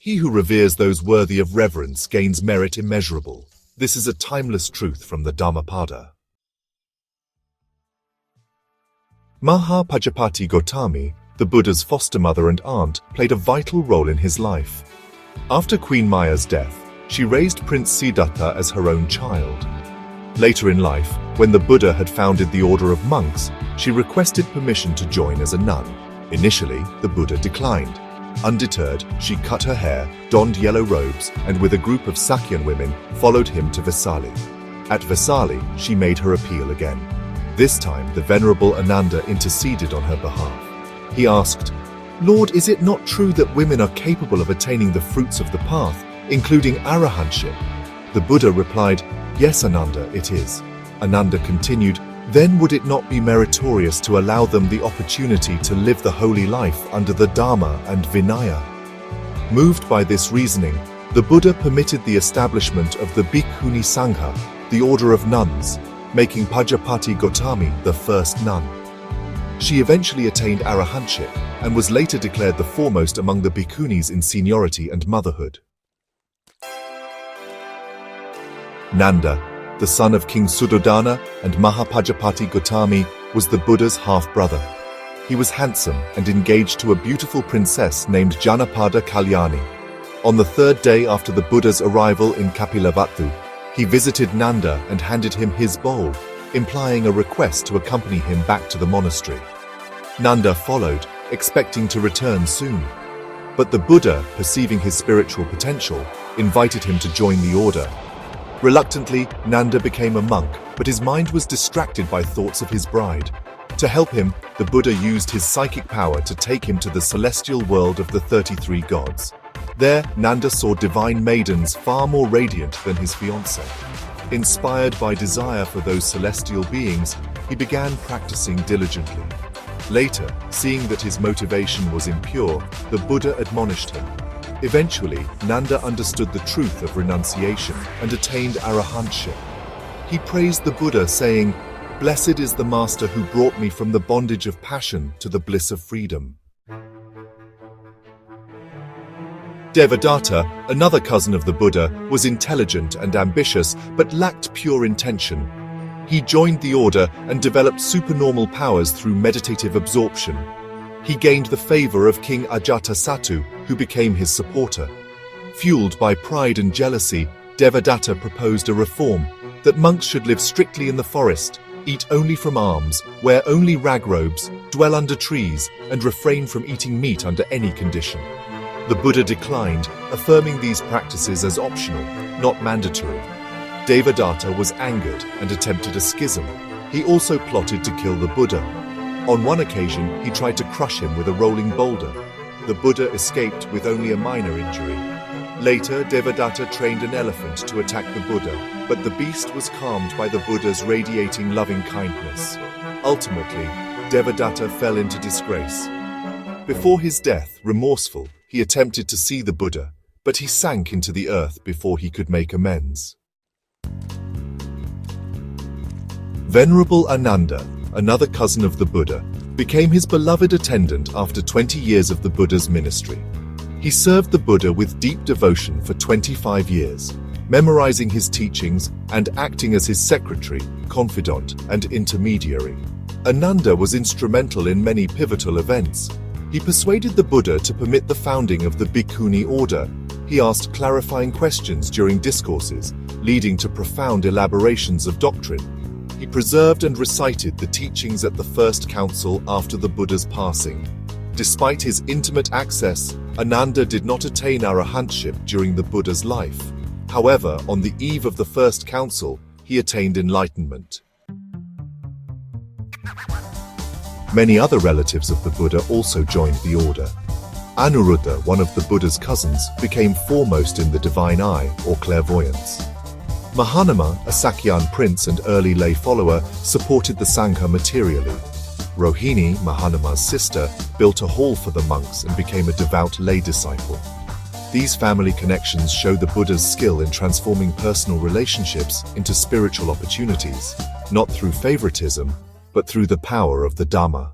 He who reveres those worthy of reverence gains merit immeasurable. This is a timeless truth from the Dhammapada. Mahapajapati Gautami, the Buddha's foster mother and aunt, played a vital role in his life. After Queen Maya's death, she raised Prince Siddhartha as her own child. Later in life, when the Buddha had founded the order of monks, she requested permission to join as a nun. Initially, the Buddha declined. Undeterred, she cut her hair, donned yellow robes, and with a group of Sakyan women, followed him to Vesali. At Vesali, she made her appeal again. This time, the Venerable Ananda interceded on her behalf. He asked, "Lord, is it not true that women are capable of attaining the fruits of the path, including arahantship?" The Buddha replied, "Yes, Ananda, it is." Ananda continued, "Then would it not be meritorious to allow them the opportunity to live the holy life under the Dharma and Vinaya?" Moved by this reasoning, the Buddha permitted the establishment of the Bhikkhuni Sangha, the order of nuns, making Pajapati Gautami the first nun. She eventually attained arahantship and was later declared the foremost among the bhikkhunis in seniority and motherhood. Nanda, the son of King Suddhodana and Mahapajapati Gautami, was the Buddha's half-brother. He was handsome and engaged to a beautiful princess named Janapada Kalyani. On the third day after the Buddha's arrival in Kapilavatthu, he visited Nanda and handed him his bowl, implying a request to accompany him back to the monastery. Nanda followed, expecting to return soon. But the Buddha, perceiving his spiritual potential, invited him to join the order. Reluctantly, Nanda became a monk, but his mind was distracted by thoughts of his bride. To help him, the Buddha used his psychic power to take him to the celestial world of the 33 gods. There, Nanda saw divine maidens far more radiant than his fiancée. Inspired by desire for those celestial beings, he began practicing diligently. Later, seeing that his motivation was impure, the Buddha admonished him. Eventually, Nanda understood the truth of renunciation and attained arahantship. He praised the Buddha, saying, "Blessed is the master who brought me from the bondage of passion to the bliss of freedom." Devadatta, another cousin of the Buddha, was intelligent and ambitious but lacked pure intention. He joined the order and developed supernormal powers through meditative absorption. He gained the favor of King Ajatasattu, who became his supporter. Fueled by pride and jealousy, Devadatta proposed a reform that monks should live strictly in the forest, eat only from alms, wear only rag robes, dwell under trees, and refrain from eating meat under any condition. The Buddha declined, affirming these practices as optional, not mandatory. Devadatta was angered and attempted a schism. He also plotted to kill the Buddha. On one occasion, he tried to crush him with a rolling boulder. The Buddha escaped with only a minor injury. Later, Devadatta trained an elephant to attack the Buddha, but the beast was calmed by the Buddha's radiating loving-kindness. Ultimately, Devadatta fell into disgrace. Before his death, remorseful, he attempted to see the Buddha, but he sank into the earth before he could make amends. Venerable Ananda, another cousin of the Buddha, became his beloved attendant after 20 years of the Buddha's ministry. He served the Buddha with deep devotion for 25 years, memorizing his teachings and acting as his secretary, confidant, and intermediary. Ananda was instrumental in many pivotal events. He persuaded the Buddha to permit the founding of the Bhikkhuni order. He asked clarifying questions during discourses, leading to profound elaborations of doctrine. He preserved and recited the teachings at the first council after the Buddha's passing. Despite his intimate access, Ananda did not attain arahantship during the Buddha's life. However, on the eve of the first council, he attained enlightenment. Many other relatives of the Buddha also joined the order. Anuruddha, one of the Buddha's cousins, became foremost in the divine eye, or clairvoyance. Mahanama, a Sakyan prince and early lay follower, supported the Sangha materially. Rohini, Mahanama's sister, built a hall for the monks and became a devout lay disciple. These family connections show the Buddha's skill in transforming personal relationships into spiritual opportunities, not through favoritism, but through the power of the Dhamma.